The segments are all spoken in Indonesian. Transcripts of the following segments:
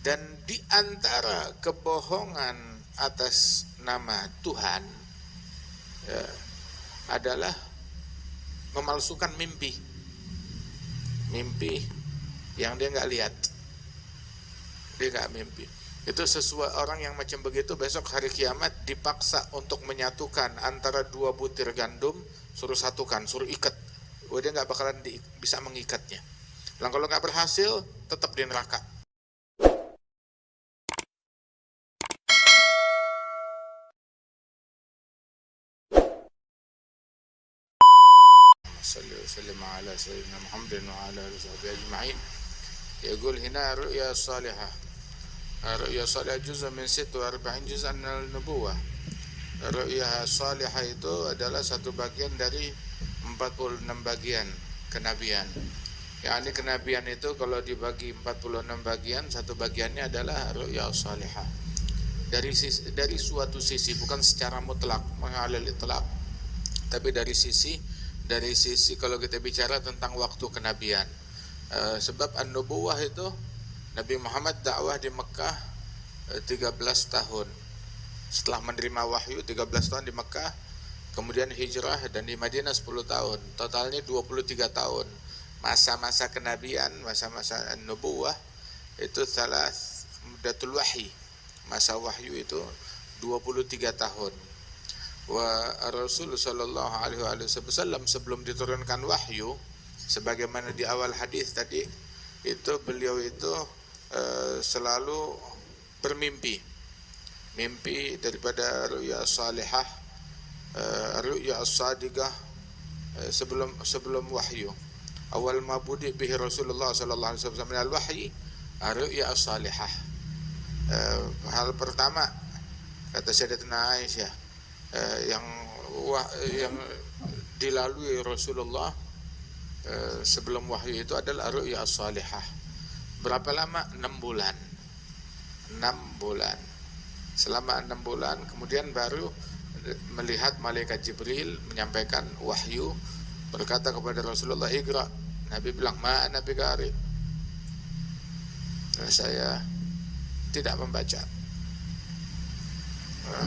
Dan di antara kebohongan atas nama Tuhan ya, adalah memalsukan mimpi yang dia nggak lihat, dia nggak mimpi. Itu sesuai orang yang macam begitu besok hari kiamat dipaksa untuk menyatukan antara dua butir gandum, suruh satukan, suruh ikat. Dia nggak bakalan bisa mengikatnya. Lalu kalau nggak berhasil, tetap di neraka. صلى وسلم على سيدنا محمد وعلى آله وصحبه أجمعين. يقول هنا رؤيا صالحة. رؤيا صالحة جزء من 46 juz'an an-nubuwah. Ru'ya salihah itu adalah satu bagian dari 46 bagian kenabian. Yani kenabian itu kalau dibagi 46 bagian, satu bagiannya adalah ru'ya salihah. Dari suatu sisi, bukan secara mutlak, mengalil itlaq, tapi dari sisi kalau kita bicara tentang waktu kenabian. Sebab an-nubuwah itu Nabi Muhammad dakwah di Mekah 13 tahun. Setelah menerima wahyu 13 tahun di Mekah, kemudian hijrah dan di Madinah 10 tahun. Totalnya 23 tahun. Masa-masa kenabian, masa-masa an-nubuwah itu thalath muddatul wahyi. Masa wahyu itu 23 tahun. Wa Rasul sallallahu alaihi wasallam sebelum diturunkan wahyu, sebagaimana di awal hadis tadi, itu beliau itu selalu bermimpi, mimpi daripada ru'ya salihah, ru'ya as-sadiqah, sebelum wahyu. Awal ma budi bihi Rasulullah sallallahu alaihi wasallam min al-wahyi ru'ya as-salihah. Hal pertama kata Sayyidatina Aisyah yang dilalui Rasulullah sebelum wahyu itu adalah ru'ya as-salihah. Berapa lama? 6 bulan. 6 bulan. Selama 6 bulan kemudian baru melihat malaikat Jibril menyampaikan wahyu, berkata kepada Rasulullah, "Iqra." Nabi bilang, "Ma ana biqari." Saya tidak membaca.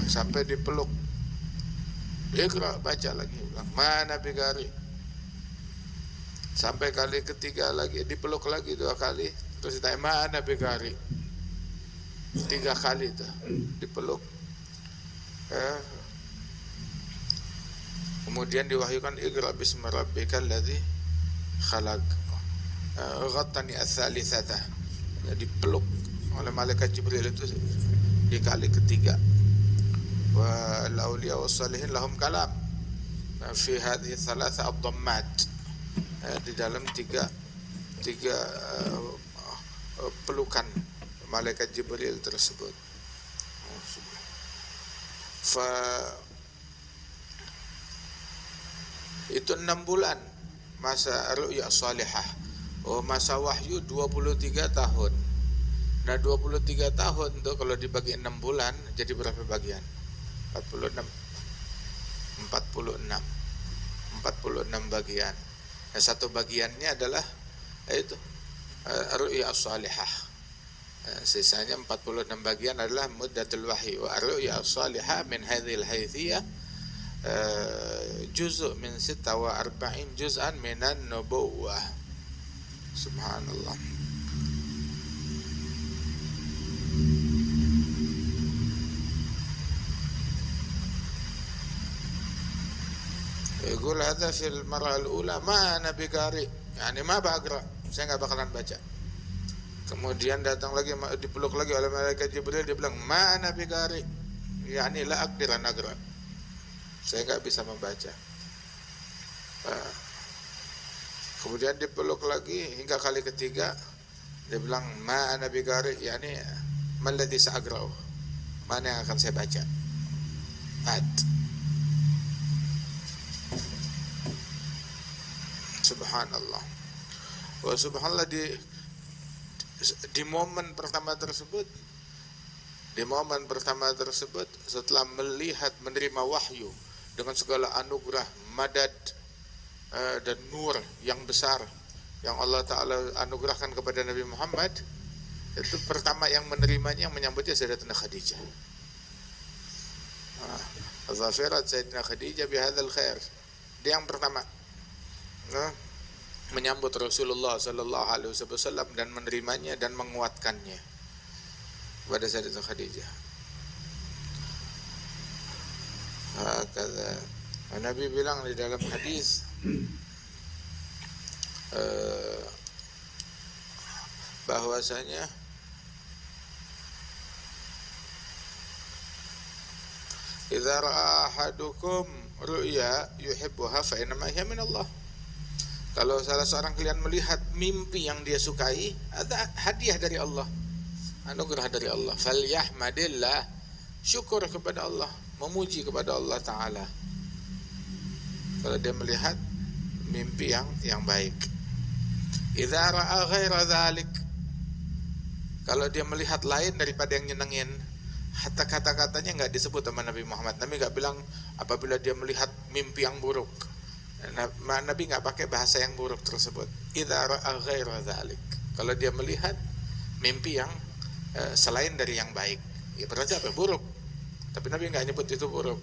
Sampai dipeluk, "Iqra," baca lagi, bilang, "Ma ana biqari." Sampai kali ketiga lagi dipeluk lagi 2 kali, terus ditanya, "Ma ana biqari." 3 kali itu dipeluk. Kemudian diwahyukan, "Iqra bismi rabbikal ladzi khalaq." Ghattani ats-tsalitsata. Dipeluk oleh malaikat Jibril itu di kali ketiga. Wa al-awliya was-salihin lahum kalam fi hadhihi tsalatsa ad-dhammat. Di dalam tiga pelukan malaikat Jibril tersebut. Itu 6 bulan masa ru'ya salihah. Masa wahyu 23 tahun. Nah 23 tahun tuh kalau dibagi 6 bulan jadi berapa bagian? 46 bagian. Nah, satu bagiannya adalah itu ru'ya salihah. Sisanya 46 bagian adalah muddatul wahyi. Wa ru'ya salihah min hadhil haythiyah juz'un min 46 juz'an minan nubuwah. Subhanallah. Yaqul hadza fil marah al-ula ma ana biqari, yani ma baqra, saya enggak bakalan baca. Kemudian datang lagi, dipeluk lagi oleh malaikat Jibril, dia bilang, "Ma ana biqari," yani la aqdir an aqra, saya enggak bisa membaca. Kemudian dipeluk lagi hingga kali ketiga, dia bilang, "Ma ana biqari," yani mal ladzi sa'aqra'u, mana yang akan saya baca. Subhanallah. Wa subhanallah, di momen pertama tersebut, setelah menerima wahyu dengan segala anugerah, madad dan nur yang besar yang Allah Ta'ala anugerahkan kepada Nabi Muhammad, Itu pertama yang menerimanya, yang menyambutnya Sayyidatina Khadijah. Zafirat Sayyidatina Khadijah bihadzal khair. Dia yang pertama menyambut Rasulullah sallallahu alaihi wasallam dan menerimanya dan menguatkannya kepada Sayyidatina Khadijah. Kata Nabi bilang di dalam hadis bahwasanya idza ra'a ahadukum ru'ya yuhibbuha fa innama hiya min Allah. Kalau salah seorang kalian melihat mimpi yang dia sukai, ada hadiah dari Allah, anugerah dari Allah. Falyahmadillah, syukur kepada Allah, memuji kepada Allah Ta'ala kalau dia melihat mimpi yang baik. Idza ra'a ghaira dzalik, kalau dia melihat lain daripada yang nyenengin, hatta kata-katanya nggak disebut sama Nabi Muhammad. Nabi nggak bilang apabila dia melihat mimpi yang buruk. Nabi nggak pakai bahasa yang buruk tersebut. Idza ra'a ghaira dzalik, kalau dia melihat mimpi yang selain dari yang baik, ya berarti apa? Buruk. Tapi Nabi nggak nyebut itu buruk.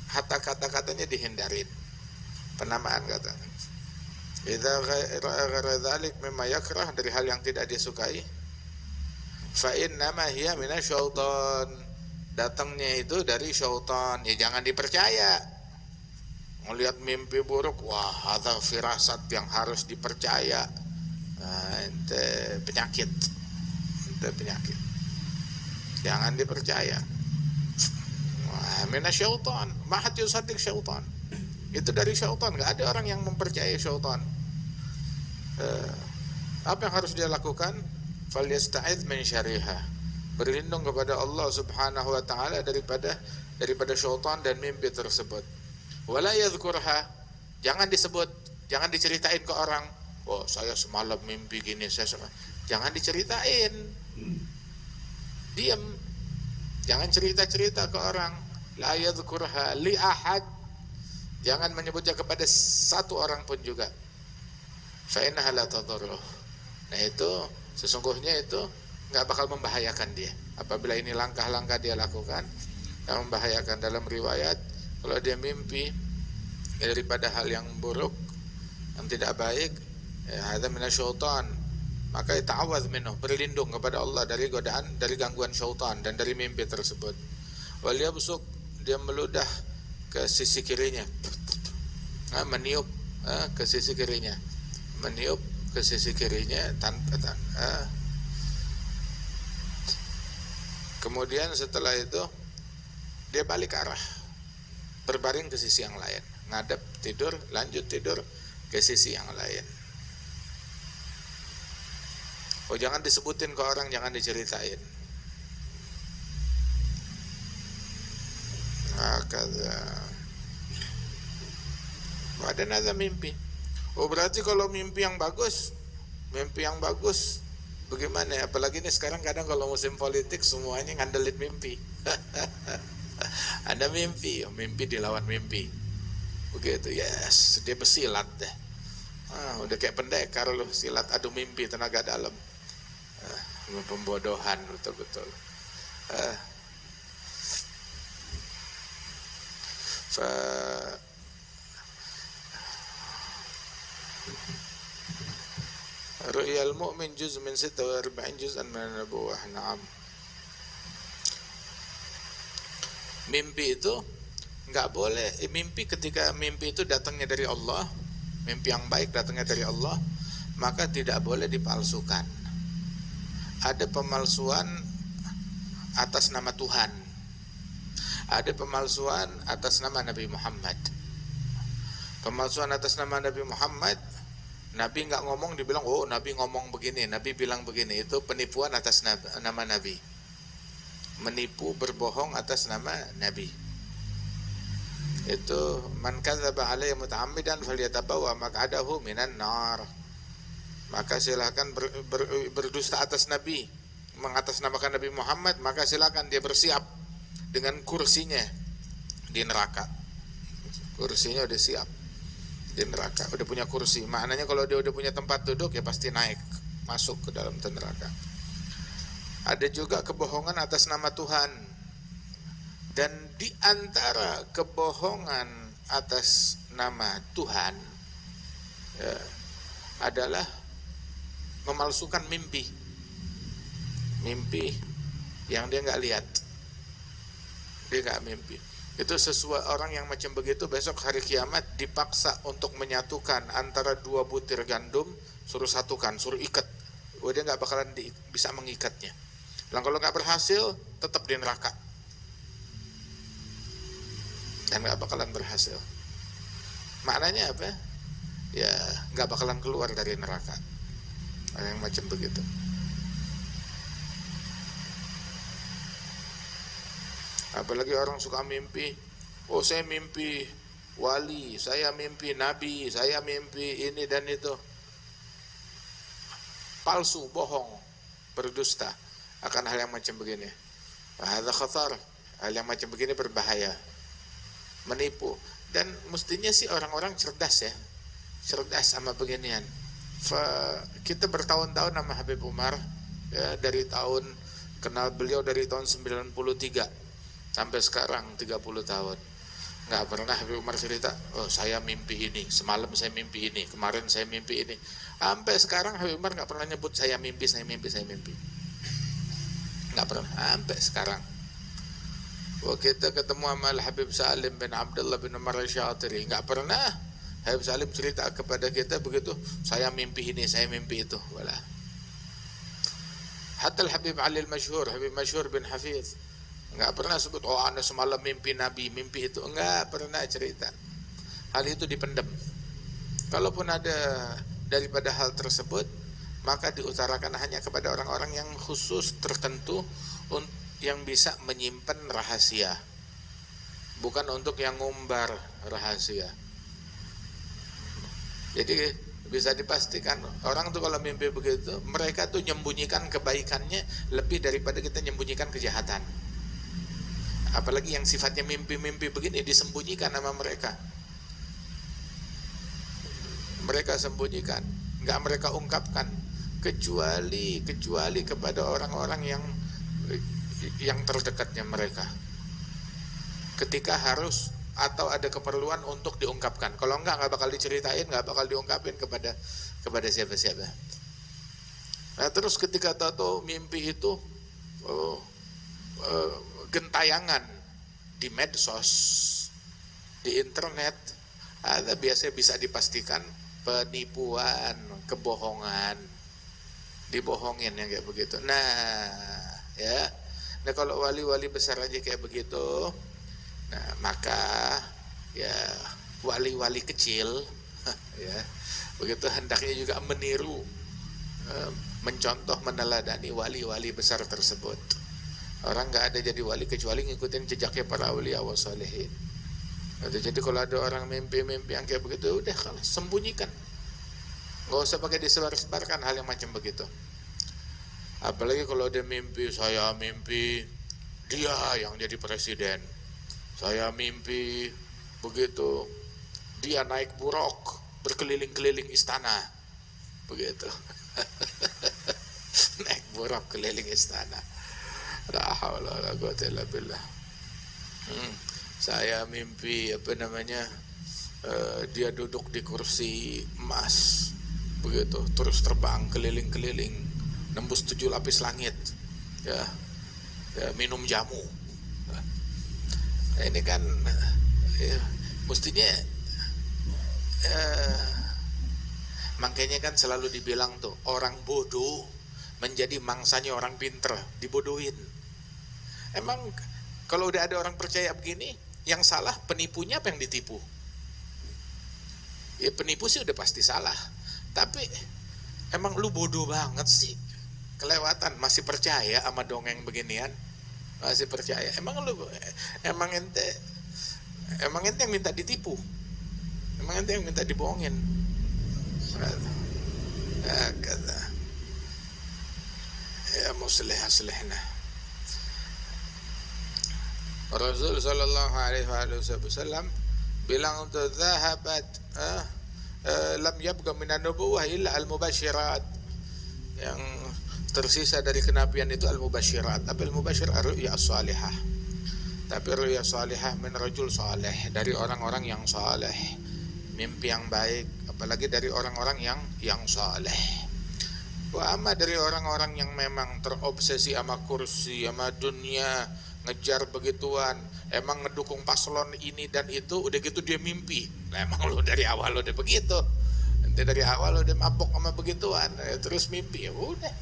Hatta kata-katanya dihindarin. Penamaan kata. Idza ra'a ghaira dzalik mimma yakrah, dari hal yang tidak dia sukai. Fa innama hiya minasyaitan, datangnya itu dari syaitan. Ya jangan dipercaya. Melihat mimpi buruk, wah ada firasat yang harus dipercaya. Itu penyakit. Itu penyakit. Jangan dipercaya. Wah, minasyaitan, ma had yusaddiq syaitan. Itu dari syaitan, enggak ada orang yang mempercayai syaitan. Apa yang harus dia lakukan? Falyasta'idz min syarriha, berlindung kepada Allah Subhanahu wa taala daripada syaitan dan mimpi tersebut. Wala yadhkurha, jangan disebut, jangan diceritain ke orang. Oh, saya semalam mimpi gini, jangan diceritain. Diam. Jangan cerita-cerita ke orang. La yadhkurha li ahad, jangan menyebutnya kepada satu orang pun juga. Fa innaha la tadurruh. Nah itu sesungguhnya itu nggak bakal membahayakan dia. Apabila ini langkah-langkah dia lakukan yang membahayakan. Dalam riwayat, kalau dia mimpi daripada hal yang buruk, yang tidak baik, hadza minasyaitan, maka ta'awwadz minhu, berlindung kepada Allah dari godaan, dari gangguan syaitan dan dari mimpi tersebut. Wal yabsuq, dia meludah ke sisi kirinya, meniup ke sisi kirinya, meniup ke sisi kirinya tanpa kemudian setelah itu dia balik arah, berbaring ke sisi yang lain, ngadep tidur, lanjut tidur ke sisi yang lain. Oh, jangan disebutin ke orang, jangan diceritain. Ada nada mimpi. Oh, berarti kalau mimpi yang bagus bagaimana ya? Apalagi ini sekarang kadang kalau musim politik semuanya ngandelin mimpi. Ada mimpi, mimpi dilawan mimpi. Begitu, yes, dia bersilat deh. Udah kayak pendekar loh, silat adu mimpi tenaga dalam. Pembodohan betul-betul. Ru'yal mu'min juz min 46 juz'an min an-nubuwah. Na'am. Mimpi itu enggak boleh, mimpi ketika mimpi itu datangnya dari Allah, mimpi yang baik datangnya dari Allah, maka tidak boleh dipalsukan. Ada pemalsuan atas nama Tuhan, ada pemalsuan atas nama Nabi Muhammad. Pemalsuan atas nama Nabi Muhammad, Nabi nggak ngomong, dibilang oh Nabi ngomong begini, Nabi bilang begini. Itu penipuan atas nama Nabi, menipu, berbohong atas nama Nabi. Itu man kadzdzaba alayya muta'ammidan falyatabawwa maq'adahu minan nar. Maka silakan berdusta atas Nabi, mengatasnamakan Nabi Muhammad, maka silakan dia bersiap dengan kursinya di neraka. Kursinya udah siap di neraka, udah punya kursi. Maknanya kalau dia udah punya tempat duduk, ya pasti naik, masuk ke dalam neraka. Ada juga kebohongan atas nama Tuhan. Dan di antara kebohongan atas nama Tuhan ya, adalah memalsukan mimpi. Mimpi yang dia nggak lihat. Dia nggak mimpi. Itu sesuai orang yang macam begitu besok hari kiamat dipaksa untuk menyatukan antara 2 butir gandum, suruh satukan, suruh ikat. Dia nggak bakalan bisa mengikatnya. Dan kalau nggak berhasil, tetap di neraka. Dan nggak bakalan berhasil. Maknanya apa? Ya nggak bakalan keluar dari neraka. Ada yang macam begitu. Apalagi orang suka mimpi, oh saya mimpi wali, saya mimpi nabi, saya mimpi ini dan itu. Palsu, bohong, berdusta akan hal yang macam begini. Hadza khatar. Hal yang macam begini berbahaya. Menipu. Dan mestinya sih orang-orang cerdas ya. Cerdas sama beginian. Kita bertahun-tahun sama Habib Umar ya, dari tahun kenal beliau dari tahun 93 sampai sekarang 30 tahun. Nggak pernah Habib Umar cerita, oh saya mimpi ini, semalam saya mimpi ini, kemarin saya mimpi ini. Sampai sekarang Habib Umar nggak pernah nyebut saya mimpi. Nggak pernah, sampai sekarang. Kita ketemu sama Habib Salim bin Abdullah bin Umar Al-Syatiri, nggak pernah Habib Salim cerita kepada kita begitu, saya mimpi ini, saya mimpi itu. Wala. Hatta Habib Ali Al-Masyhur, Habib Masyhur bin Hafiz, nggak pernah sebut, oh anda semalam mimpi Nabi, mimpi itu. Nggak pernah cerita. Hal itu dipendam. Kalaupun ada daripada hal tersebut, maka diutarakan hanya kepada orang-orang yang khusus tertentu yang bisa menyimpan rahasia, bukan untuk yang ngumbar rahasia. Jadi bisa dipastikan orang tuh kalau mimpi begitu, mereka tuh menyembunyikan kebaikannya lebih daripada kita menyembunyikan kejahatan. Apalagi yang sifatnya mimpi-mimpi begini disembunyikan sama mereka. Mereka sembunyikan, nggak mereka ungkapkan, kecuali kepada orang-orang yang terdekatnya mereka. Ketika harus atau ada keperluan untuk diungkapkan. Kalau nggak bakal diceritain, nggak bakal diungkapin kepada siapa-siapa. Nah terus ketika tahu mimpi itu gentayangan di medsos, di internet, ada biasanya bisa dipastikan penipuan, kebohongan, dibohongin yang kayak begitu. Nah kalau wali-wali besar aja kayak begitu, nah maka ya wali-wali kecil ya begitu hendaknya juga meniru, mencontoh, meneladani wali-wali besar tersebut. Orang nggak ada jadi wali kecuali ngikutin jejaknya para awliya wa sholihin. Jadi kalau ada orang mimpi-mimpi yang kayak begitu, udah kalau sembunyikan, nggak usah pakai disebar-sebarkan hal yang macam begitu. Apalagi kalau dia mimpi, saya mimpi dia yang jadi presiden, saya mimpi begitu dia naik buruk berkeliling-keliling istana, begitu. Naik buruk keliling istana. La haula wala quwwata illa billah. Saya mimpi dia duduk di kursi emas, begitu, terus terbang keliling-keliling, nembus 7 lapis langit, ya minum jamu. Nah, ini kan mestinya makanya kan selalu dibilang tuh orang bodoh menjadi mangsanya orang pinter, dibodohin. Emang kalau udah ada orang percaya begini, yang salah penipunya apa yang ditipu? Ya penipu sih udah pasti salah, tapi emang lu bodoh banget sih, kelewatan masih percaya sama dongeng beginian, masih percaya. Emang ente yang minta ditipu, emang ente yang minta dibohongin. Kata ya muslih aslihna. Rasul sallallahu alaihi wasallam bilang untuk zahabat lam yabqa minan nubuwah illa al mubasyirat, yang tersisa dari kenabian itu al-mubasyirat. Apa al-mubasyirat? Ru'ya as-salihah. Tapi ru'ya salihah min rajul salih, dari orang-orang yang saleh, mimpi yang baik, apalagi dari orang-orang yang saleh. Wa amma dari orang-orang yang memang terobsesi sama kursi, sama dunia, ngejar begituan, emang ngedukung paslon ini dan itu, udah gitu dia mimpi. Nah, emang lu dari awal udah begitu. Nanti dari awal udah mabok sama begituan, terus mimpi, ya udah.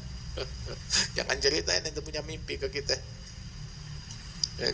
Jangan ceritain itu punya mimpi ke kita. Ya,